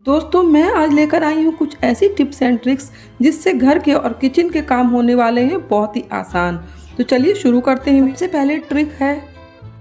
दोस्तों मैं आज लेकर आई हूँ कुछ ऐसी टिप्स एंड ट्रिक्स जिससे घर के और किचन के काम होने वाले हैं बहुत ही आसान। तो चलिए शुरू करते हैं। सबसे पहले ट्रिक है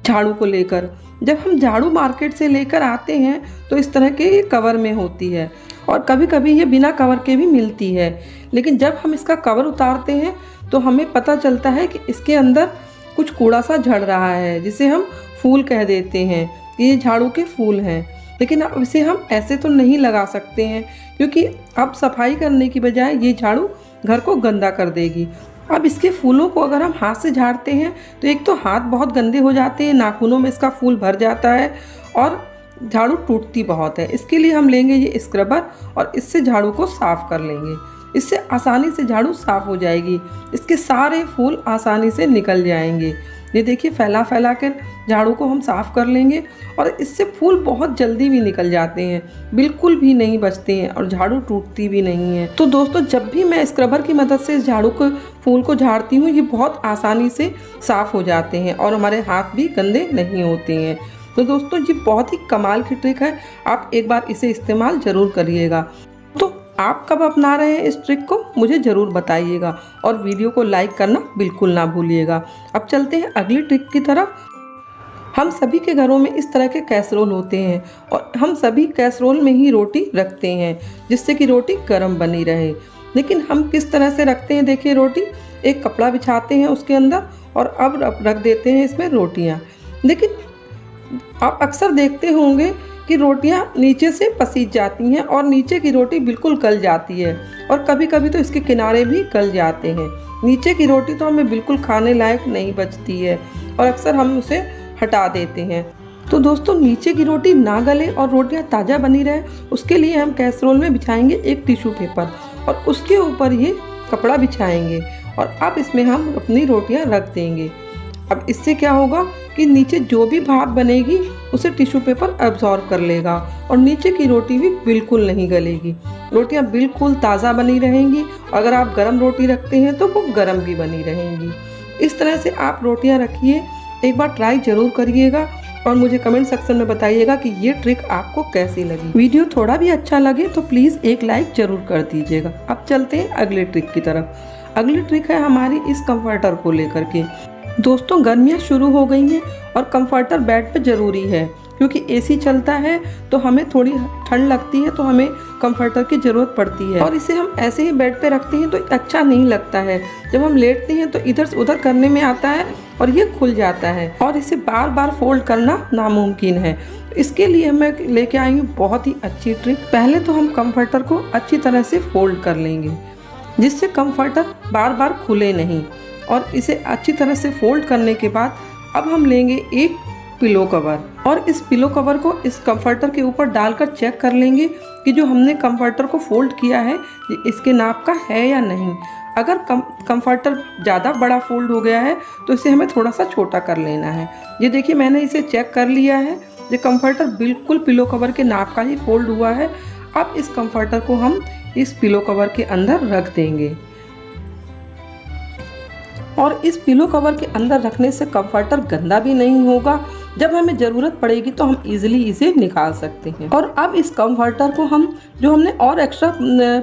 झाड़ू को लेकर। जब हम झाड़ू मार्केट से लेकर आते हैं तो इस तरह के कवर में होती है और कभी कभी ये बिना कवर के भी मिलती है, लेकिन जब हम इसका कवर उतारते हैं तो हमें पता चलता है कि इसके अंदर कुछ कूड़ा सा झड़ रहा है, जिसे हम फूल कह देते हैं कि ये झाड़ू के फूल हैं। लेकिन अब इसे हम ऐसे तो नहीं लगा सकते हैं, क्योंकि अब सफाई करने की बजाय ये झाड़ू घर को गंदा कर देगी। अब इसके फूलों को अगर हम हाथ से झाड़ते हैं तो एक तो हाथ बहुत गंदे हो जाते हैं, नाखूनों में इसका फूल भर जाता है और झाड़ू टूटती बहुत है। इसके लिए हम लेंगे ये स्क्रबर और इससे झाड़ू को साफ़ कर लेंगे। इससे आसानी से झाड़ू साफ़ हो जाएगी, इसके सारे फूल आसानी से निकल जाएंगे। ये देखिए फैला फैला कर झाड़ू को हम साफ़ कर लेंगे और इससे फूल बहुत जल्दी भी निकल जाते हैं, बिल्कुल भी नहीं बचते हैं और झाड़ू टूटती भी नहीं है। तो दोस्तों जब भी मैं स्क्रबर की मदद से इस झाड़ू को फूल को झाड़ती हूँ, ये बहुत आसानी से साफ़ हो जाते हैं और हमारे हाथ भी गंदे नहीं होते हैं। तो दोस्तों ये बहुत ही कमाल की ट्रिक है, आप एक बार इसे इस्तेमाल ज़रूर करिएगा। तो आप कब अपना रहे हैं इस ट्रिक को मुझे ज़रूर बताइएगा और वीडियो को लाइक करना बिल्कुल ना भूलिएगा। अब चलते हैं अगली ट्रिक की तरफ। हम सभी के घरों में इस तरह के कैसरोल होते हैं और हम सभी कैसरोल में ही रोटी रखते हैं जिससे कि रोटी गर्म बनी रहे। लेकिन हम किस तरह से रखते हैं, देखिए रोटी एक कपड़ा बिछाते हैं उसके अंदर और अब रख देते हैं इसमें रोटियाँ। लेकिन आप अक्सर देखते होंगे कि रोटियां नीचे से पसीज जाती हैं और नीचे की रोटी बिल्कुल गल जाती है और कभी कभी तो इसके किनारे भी गल जाते हैं। नीचे की रोटी तो हमें बिल्कुल खाने लायक नहीं बचती है और अक्सर हम उसे हटा देते हैं। तो दोस्तों नीचे की रोटी ना गले और रोटियां ताज़ा बनी रहे, उसके लिए हम कैसरोल में बिछाएंगे एक टिश्यू पेपर और उसके ऊपर ये कपड़ा बिछाएंगे और अब इसमें हम अपनी रोटियाँ रख देंगे। अब इससे क्या होगा कि नीचे जो भी भाप बनेगी उसे टिश्यू पेपर एब्जॉर्ब कर लेगा और नीचे की रोटी भी बिल्कुल नहीं गलेगी। रोटियां बिल्कुल ताज़ा बनी रहेंगी। अगर आप गरम रोटी रखते हैं तो वो गरम भी बनी रहेंगी। इस तरह से आप रोटियां रखिए, एक बार ट्राई ज़रूर करिएगा और मुझे कमेंट सेक्शन में बताइएगा कि ये ट्रिक आपको कैसी लगी। वीडियो थोड़ा भी अच्छा लगे तो प्लीज़ एक लाइक ज़रूर कर दीजिएगा। अब चलते हैं अगले ट्रिक की तरफ। अगली ट्रिक है हमारी इस कम्फर्टर को लेकर के। दोस्तों गर्मियाँ शुरू हो गई हैं और कंफर्टर बेड पे ज़रूरी है, क्योंकि एसी चलता है तो हमें थोड़ी ठंड लगती है, तो हमें कंफर्टर की ज़रूरत पड़ती है और इसे हम ऐसे ही बेड पे रखते हैं तो अच्छा नहीं लगता है। जब हम लेटते हैं तो इधर से उधर करने में आता है और ये खुल जाता है और इसे बार बार फोल्ड करना नामुमकिन है। इसके लिए मैं लेके आई हूँ बहुत ही अच्छी ट्रिक। पहले तो हम कंफर्टर को अच्छी तरह से फोल्ड कर लेंगे जिससे कंफर्टर बार बार खुले नहीं, और इसे अच्छी तरह से फोल्ड करने के बाद अब हम लेंगे एक पिलो कवर और इस पिलो कवर को इस कंफर्टर के ऊपर डालकर चेक कर लेंगे कि जो हमने कंफर्टर को फोल्ड किया है इसके नाप का है या नहीं। अगर कंफर्टर ज़्यादा बड़ा फोल्ड हो गया है तो इसे हमें थोड़ा सा छोटा कर लेना है। ये देखिए मैंने इसे चेक कर लिया है, ये कंफर्टर बिल्कुल पिलो कवर के नाप का ही फोल्ड हुआ है। अब इस कंफर्टर को हम इस पिलो कवर के अंदर रख देंगे और इस पिलो कवर के अंदर रखने से कंफर्टर गंदा भी नहीं होगा। जब हमें ज़रूरत पड़ेगी तो हम इजीली इसे निकाल सकते हैं। और अब इस कंफर्टर को हम जो हमने और एक्स्ट्रा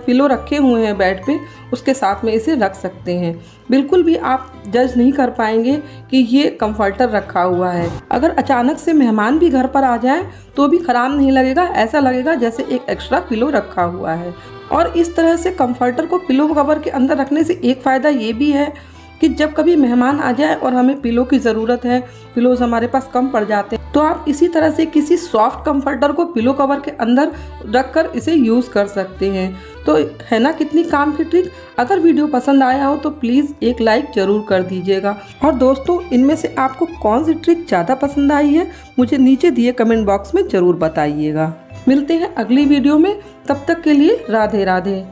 पिलो रखे हुए हैं बेड पे उसके साथ में इसे रख सकते हैं। बिल्कुल भी आप जज नहीं कर पाएंगे कि ये कंफर्टर रखा हुआ है। अगर अचानक से मेहमान भी घर पर आ जाए तो भी ख़राब नहीं लगेगा, ऐसा लगेगा जैसे एक एक्स्ट्रा पिलो रखा हुआ है। और इस तरह से कंफर्टर को पिलो कवर के अंदर रखने से एक फ़ायदा ये भी है कि जब कभी मेहमान आ जाए और हमें पिलो की ज़रूरत है, पिलोज हमारे पास कम पड़ जाते हैं, तो आप इसी तरह से किसी सॉफ्ट कंफर्टर को पिलो कवर के अंदर रखकर इसे यूज़ कर सकते हैं। तो है ना कितनी काम की ट्रिक। अगर वीडियो पसंद आया हो तो प्लीज़ एक लाइक ज़रूर कर दीजिएगा। और दोस्तों इनमें से आपको कौन सी ट्रिक ज़्यादा पसंद आई है मुझे नीचे दिए कमेंट बॉक्स में ज़रूर बताइएगा। मिलते हैं अगली वीडियो में, तब तक के लिए राधे राधे।